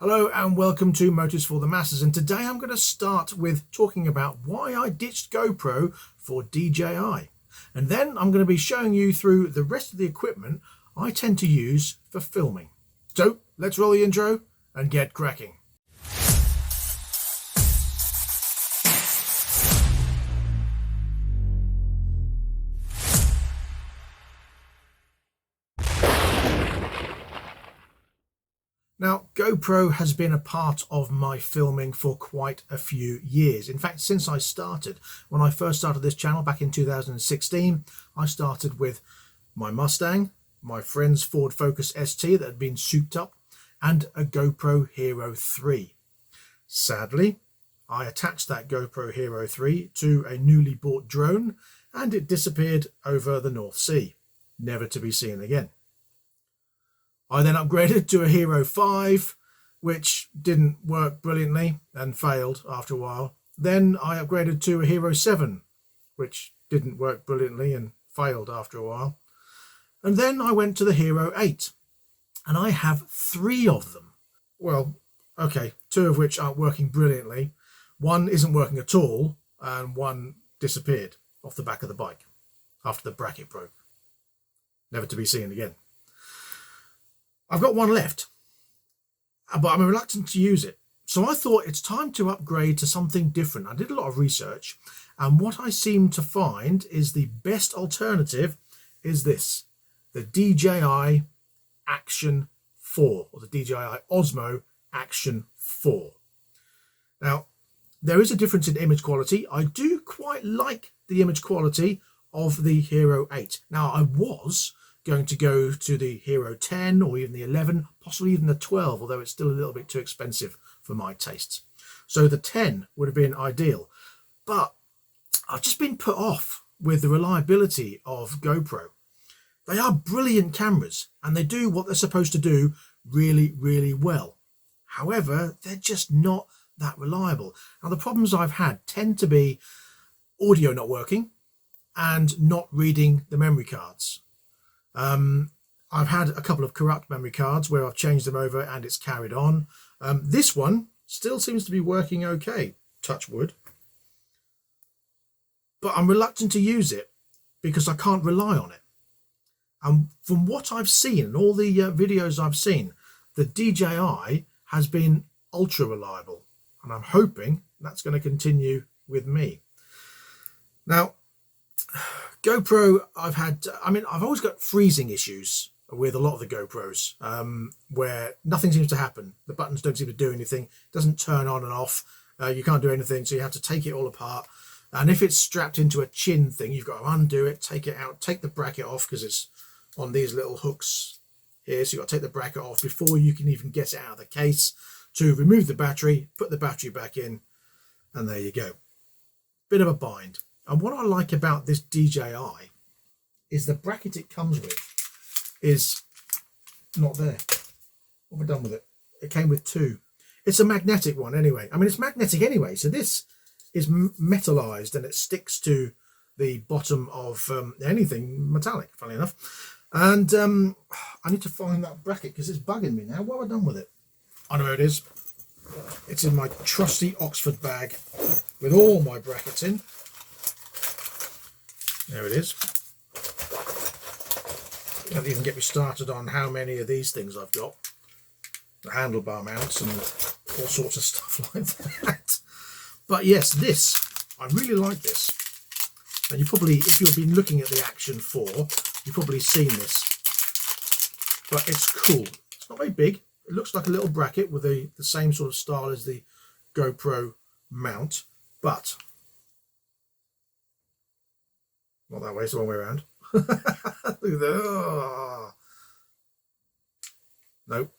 Hello and welcome to Motors for the Masses, and today I'm going to start with talking about why I ditched GoPro for DJI, and then I'm going to be showing you through the rest of the equipment I tend to use for filming. So let's roll the intro and get cracking. Now, GoPro has been a part of my filming for quite a few years. In fact, since I started, when I first started this channel back in 2016, I started with my Mustang, my friend's Ford Focus ST that had been souped up, and a GoPro Hero 3. Sadly, I attached that GoPro Hero 3 to a newly bought drone, and it disappeared over the North Sea, never to be seen again. I then upgraded to a Hero 5, which didn't work brilliantly and failed after a while. Then I upgraded to a Hero 7, which didn't work brilliantly and failed after a while. And then I went to the Hero 8, and I have 3 of them. Well, okay, 2 of which aren't working brilliantly. One isn't working at all, and one disappeared off the back of the bike after the bracket broke, never to be seen again. I've got one left, but I'm reluctant to use it. So I thought it's time to upgrade to something different. I did a lot of research, and what I seem to find is the best alternative is this, the DJI Action 4, or the DJI Osmo Action 4. Now, there is a difference in image quality. I do quite like the image quality of the Hero 8. Now, I was going to go to the Hero 10 or even the 11, possibly even the 12, although it's still a little bit too expensive for my tastes. So the 10 would have been ideal, but I've just been put off with the reliability of GoPro. They are brilliant cameras and they do what they're supposed to do really, really well. However, they're just not that reliable. Now, the problems I've had tend to be audio not working and not reading the memory cards. I've had a couple of corrupt memory cards where I've changed them over and it's carried on. This one still seems to be working okay, touch wood. But I'm reluctant to use it because I can't rely on it. And from what I've seen, and all the videos I've seen, the DJI has been ultra reliable. And I'm hoping that's going to continue with me. Now, GoPro, I've always got freezing issues with a lot of the GoPros, where nothing seems to happen. The buttons don't seem to do anything. It doesn't turn on and off. You can't do anything, so you have to take it all apart. And if it's strapped into a chin thing, you've got to undo it, take it out, take the bracket off because it's on these little hooks here. So you've got to take the bracket off before you can even get it out of the case to remove the battery, put the battery back in, and there you go. Bit of a bind. And what I like about this DJI is the bracket it comes with is not there. What have I done with it? It came with 2. It's a magnetic one anyway. I mean, it's magnetic anyway. So this is metallized and it sticks to the bottom of anything metallic, funny enough. And I need to find that bracket because it's bugging me now. What have I done with it? I know where it is. It's in my trusty Oxford bag with all my brackets in. There it is. Don't even get me started on how many of these things I've got. The handlebar mounts and all sorts of stuff like that. But yes, this, I really like this. And you probably, if you've been looking at the Action 4, you've probably seen this. But it's cool. It's not very big. It looks like a little bracket with the same sort of style as the GoPro mount. But not that way, it's the wrong way around. Look at that. Oh. Nope.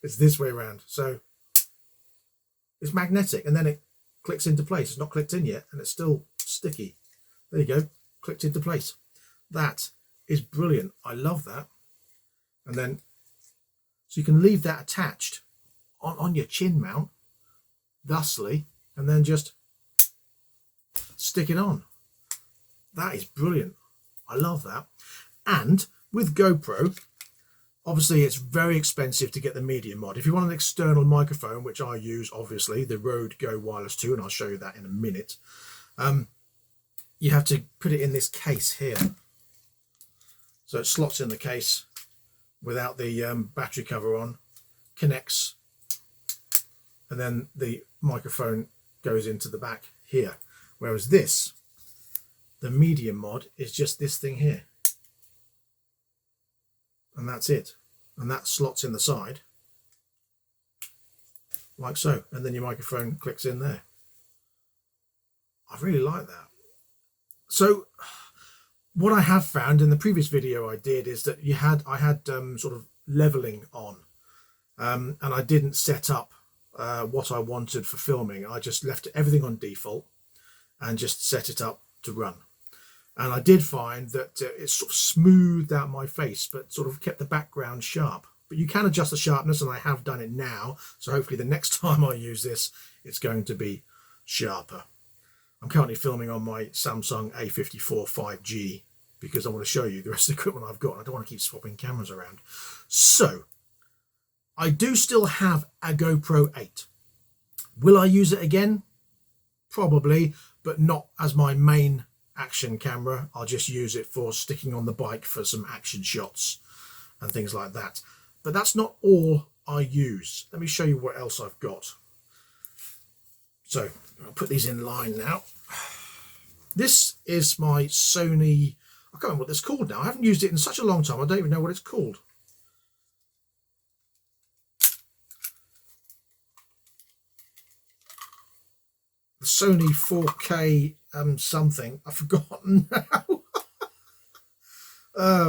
It's this way around. So it's magnetic and then it clicks into place. It's not clicked in yet and it's still sticky. There you go. Clicked into place. That is brilliant. I love that. And then, so you can leave that attached on your chin mount, thusly, and then just stick it on. That is brilliant. I love that. And with GoPro, Obviously, it's very expensive to get the medium mod. If you want an external microphone, which I use, obviously, the Rode Go Wireless 2, and I'll show you that in a minute, you have to put it in this case here. So it slots in the case without the battery cover on, connects, and then the microphone goes into the back here. Whereas this, the medium mod, is just this thing here. And that's it. And that slots in the side, like so. And then your microphone clicks in there. I really like that. So what I have found in the previous video I did is that I had sort of leveling on, and I didn't set up what I wanted for filming. I just left everything on default and just set it up to run. And I did find that it sort of smoothed out my face, but sort of kept the background sharp. But you can adjust the sharpness, and I have done it now. So hopefully the next time I use this, it's going to be sharper. I'm currently filming on my Samsung A54 5G because I want to show you the rest of the equipment I've got. I don't want to keep swapping cameras around. So I do still have a GoPro 8. Will I use it again? Probably, but not as my main action camera. I'll just use it for sticking on the bike for some action shots and things like that. But that's not all I use. Let me show you what else I've got. So I'll put these in line now. This is my Sony, I can't remember what it's called now. I haven't used it in such a long time. I don't even know what it's called. The Sony 4K something. I've forgotten now.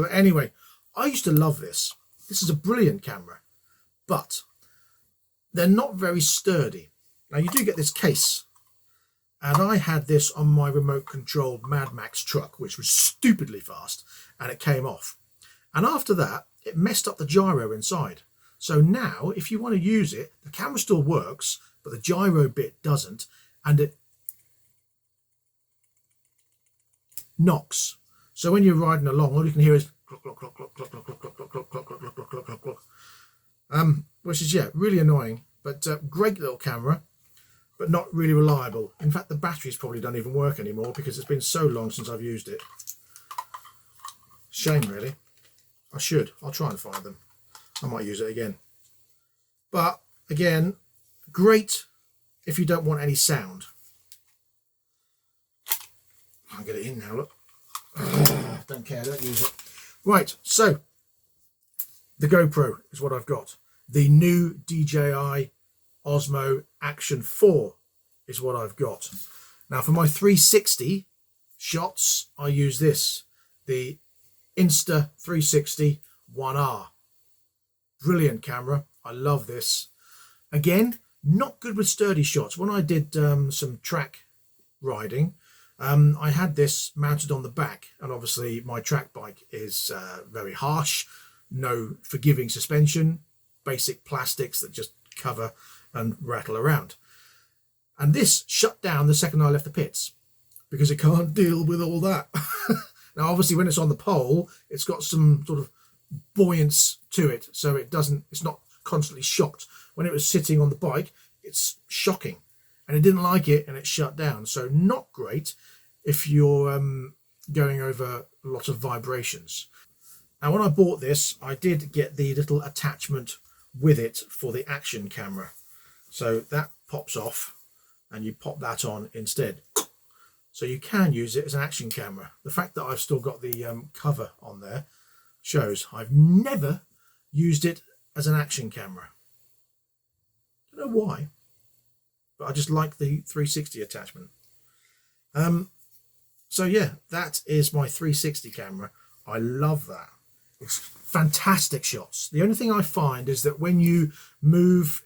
Anyway, I used to love this. This is a brilliant camera, but they're not very sturdy. Now you do get this case, and I had this on my remote controlled Mad Max truck, which was stupidly fast, and it came off. And after that, it messed up the gyro inside. So now, if you want to use it, the camera still works, but the gyro bit doesn't, and it knocks. So when you're riding along, all you can hear is clock, clock, clock, clock, clock, clock, clock, clock, clock, clock, clock, clock, clock, clock, clock, clock. Which is, yeah, really annoying, but great little camera, but not really reliable. In fact, the batteries probably don't even work anymore because it's been so long since I've used it. Shame, really. I'll try and find them. I might use it again. But again, great if you don't want any sound. I'll get it in now, look. Don't care, don't use it. Right, so the GoPro is what I've got. The new DJI Osmo Action 4 is what I've got. Now for my 360 shots, I use this, the Insta360 1R. Brilliant camera. I love this. Again, not good with sturdy shots. When I did some track riding, I had this mounted on the back, and obviously my track bike is very harsh, no forgiving suspension, basic plastics that just cover and rattle around. And this shut down the second I left the pits because it can't deal with all that. Now obviously when it's on the pole, it's got some sort of buoyance to it, so it's not constantly shocked. When it was sitting on the bike, it's shocking, and it didn't like it, and it shut down. So not great if you're going over a lot of vibrations. Now when I bought this, I did get the little attachment with it for the action camera, so that pops off and you pop that on instead, so you can use it as an action camera. The fact that I've still got the cover on there shows I've never used it as an action camera. Don't know why, but I just like the 360 attachment. So yeah, that is my 360 camera. I love that. It's fantastic shots. The only thing I find is that when you move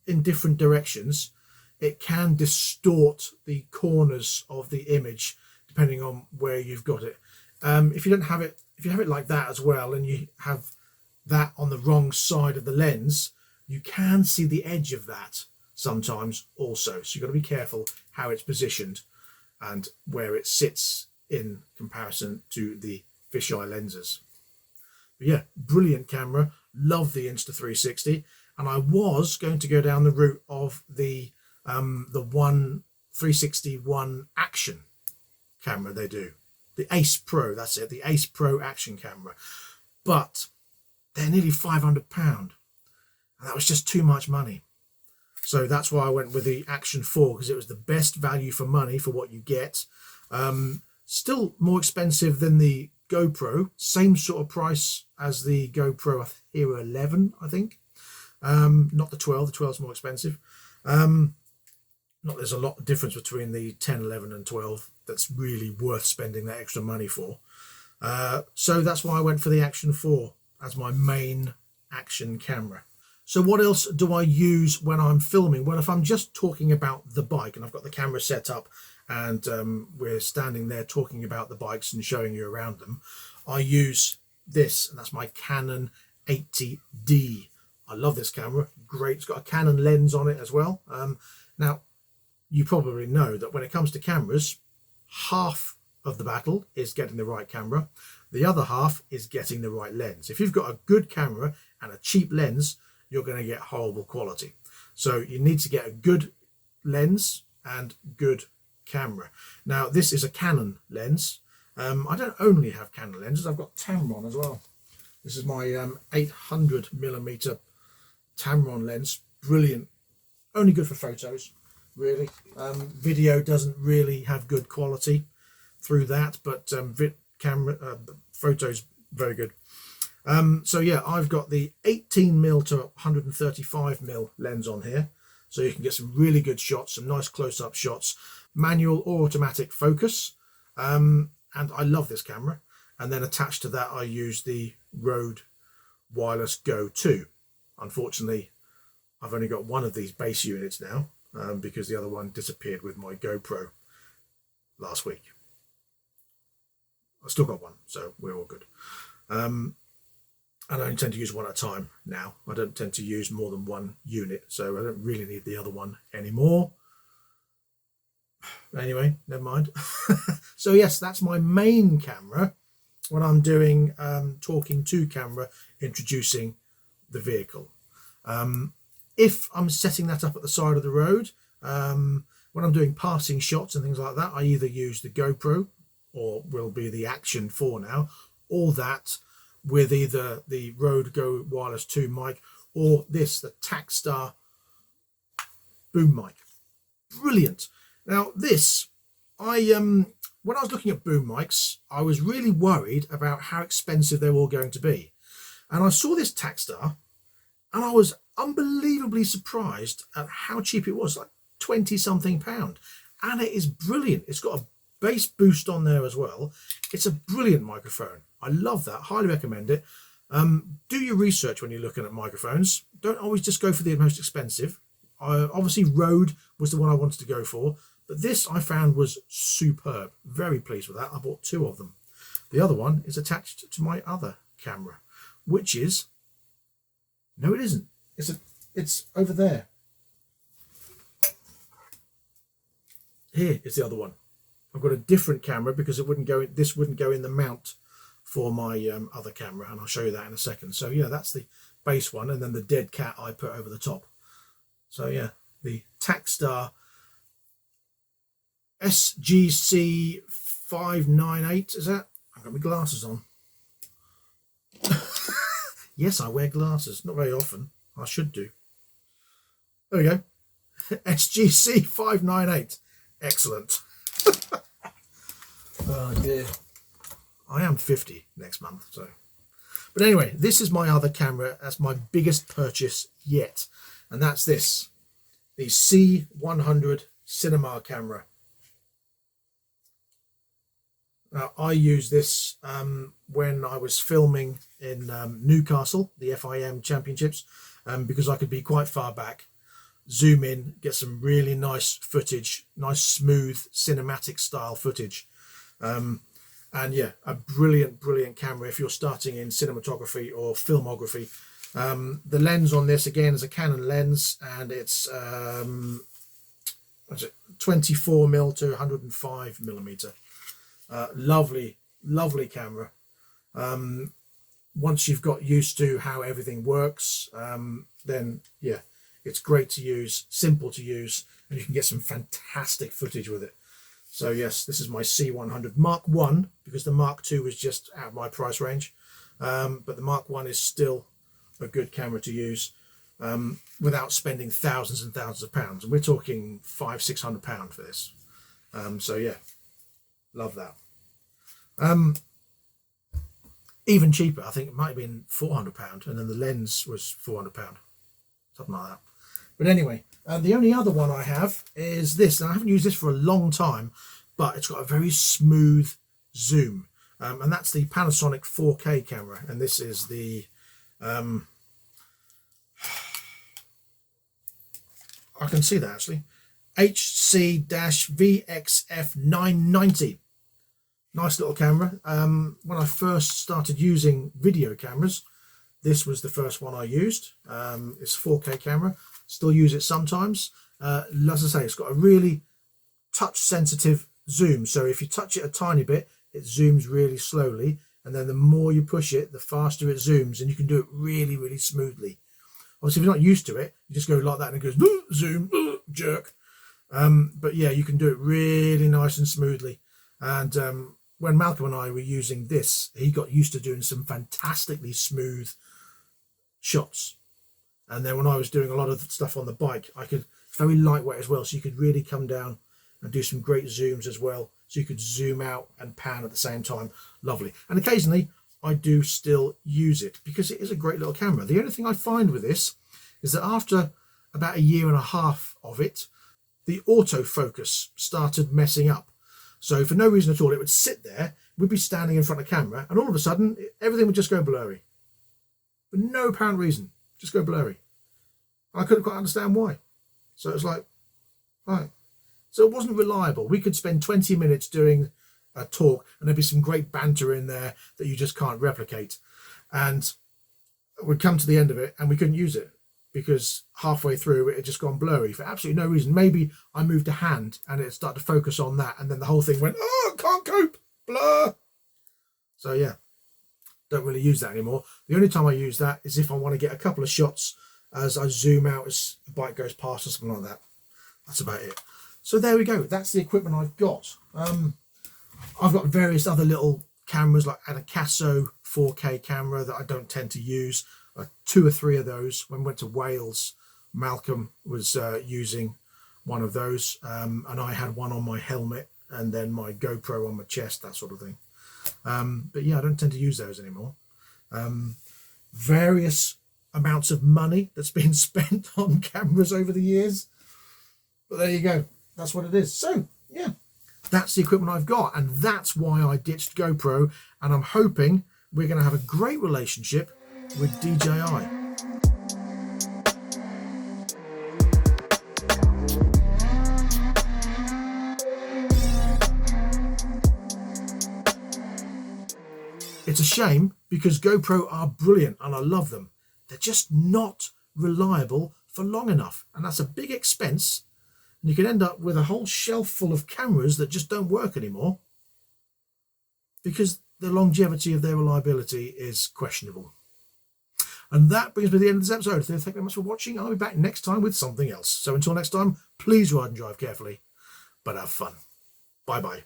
in different directions, it can distort the corners of the image depending on where you've got it. If you have it like that as well, and you have that on the wrong side of the lens, you can see the edge of that sometimes also. So you've got to be careful how it's positioned and where it sits in comparison to the fisheye lenses. But yeah, brilliant camera. Love the Insta360, and I was going to go down the route of the 360 action camera they do. The Ace Pro, that's it, the Ace Pro action camera. But they're nearly £500, and that was just too much money. So that's why I went with the Action 4, because it was the best value for money for what you get. Still more expensive than the GoPro, same sort of price as the GoPro Hero 11, I think. Not the 12, the 12 is more expensive. Not there's a lot of difference between the 10, 11 and 12 that's really worth spending that extra money for. So that's why I went for the Action 4 as my main action camera. So what else do I use when I'm filming? Well, if I'm just talking about the bike and I've got the camera set up and we're standing there talking about the bikes and showing you around them, I use this, and that's my Canon 80D. I love this camera, great. It's got a Canon lens on it as well. Now, you probably know that when it comes to cameras, half of the battle is getting the right camera. The other half is getting the right lens. If you've got a good camera and a cheap lens, you're going to get horrible quality. So you need to get a good lens and good camera. Now, this is a Canon lens. I don't only have Canon lenses, I've got Tamron as well. This is my 800mm Tamron lens. Brilliant. Only good for photos, really. Video doesn't really have good quality through that, but photos very good. So yeah, I've got the 18mm to 135mm lens on here, so you can get some really good shots, some nice close-up shots, manual or automatic focus, and I love this camera. And then attached to that, I use the Rode Wireless Go 2. Unfortunately, I've only got one of these base units now, because the other one disappeared with my GoPro last week. I've still got one, so we're all good. And I only tend to use one at a time now. I don't tend to use more than one unit, so I don't really need the other one anymore. Anyway, never mind. So yes, that's my main camera when I'm doing talking to camera, introducing the vehicle. If I'm setting that up at the side of the road, when I'm doing passing shots and things like that, I either use the GoPro, or will be the Action 4 now, or that with either the Rode Go Wireless 2 mic or this, the Takstar boom mic. Brilliant. Now this, when I was looking at boom mics, I was really worried about how expensive they were all going to be. And I saw this Takstar and I was unbelievably surprised at how cheap it was, like 20 something pound. And it is brilliant. It's got a bass boost on there as well. It's a brilliant microphone. I love that. Highly recommend it. Do your research when you're looking at microphones. Don't always just go for the most expensive. Obviously Rode was the one I wanted to go for, but this I found was superb. Very pleased with that. I bought 2 of them. The other one is attached to my other camera, which is, no it isn't. It's over there. Here is the other one. I've got a different camera because it wouldn't go in, this wouldn't go in the mount for my other camera, and I'll show you that in a second. So yeah, that's the base one, and then the dead cat I put over the top. So yeah, the Takstar SGC 598, is that? I've got my glasses on. Yes, I wear glasses, not very often. I should do. There we go. SGC 598. Excellent. Oh dear. I am 50 next month, so. But anyway, this is my other camera. That's my biggest purchase yet. And that's this, the C100 cinema camera. Now, I use this when I was filming in Newcastle, the FIM Championships, because I could be quite far back, zoom in, get some really nice footage, nice smooth cinematic style footage. And yeah, a brilliant camera if you're starting in cinematography or filmography. The lens on this again is a Canon lens, and it's 24mm to 105mm. Lovely camera. once you've got used to how everything works, then yeah, it's great to use, simple to use, and you can get some fantastic footage with it. So yes, this is my C100 Mark 1, because the Mark 2 was just out of my price range. But the Mark 1 is still a good camera to use without spending thousands and thousands of pounds. And we're talking £500–600 for this. So yeah, love that. Even cheaper, I think it might have been £400, and then the lens was £400, something like that. But anyway, the only other one I have is this, and I haven't used this for a long time, but it's got a very smooth zoom, and that's the Panasonic 4K camera, and this is the I can see that actually, HC-VXF990. Nice little camera. When I first started using video cameras, this was the first one I used. It's a 4K camera. Still use it sometimes. As I say, it's got a really touch sensitive zoom. So if you touch it a tiny bit, it zooms really slowly. And then the more you push it, the faster it zooms. And you can do it really, really smoothly. Obviously, if you're not used to it, you just go like that and it goes, zoom, jerk. But yeah, you can do it really nice and smoothly. And when Malcolm and I were using this, he got used to doing some fantastically smooth shots. And then when I was doing a lot of stuff on the bike, it's very lightweight as well, so you could really come down and do some great zooms as well. So you could zoom out and pan at the same time. Lovely. And occasionally I do still use it because it is a great little camera. The only thing I find with this is that after about 1.5 years of it, the autofocus started messing up. So for no reason at all, it would sit there, we'd be standing in front of camera, and all of a sudden everything would just go blurry. For no apparent reason, just go blurry. I couldn't quite understand why. So it was like, right. So it wasn't reliable. We could spend 20 minutes doing a talk and there'd be some great banter in there that you just can't replicate. And we'd come to the end of it and we couldn't use it because halfway through it had just gone blurry for absolutely no reason. Maybe I moved a hand and it started to focus on that, and then the whole thing went, oh, can't cope, blur. So yeah, don't really use that anymore. The only time I use that is if I want to get a couple of shots as I zoom out as the bike goes past or something like that. That's about it. So there we go. That's the equipment I've got. I've got various other little cameras, like an Acaso 4K camera that I don't tend to use. 2 or 3 of those. When we went to Wales, Malcolm was using one of those, and I had one on my helmet and then my GoPro on my chest, that sort of thing. But yeah, I don't tend to use those anymore. Various amounts of money that's been spent on cameras over the years, but there you go, that's what it is. So yeah, that's the equipment I've got, and that's why I ditched GoPro, and I'm hoping we're going to have a great relationship with DJI. It's a shame because GoPro are brilliant and I love them. They're just not reliable for long enough, and that's a big expense, and you can end up with a whole shelf full of cameras that just don't work anymore because the longevity of their reliability is questionable. And that brings me to the end of this episode. Thank you very much for watching. I'll be back next time with something else. So until next time, please ride and drive carefully, but have fun. Bye bye.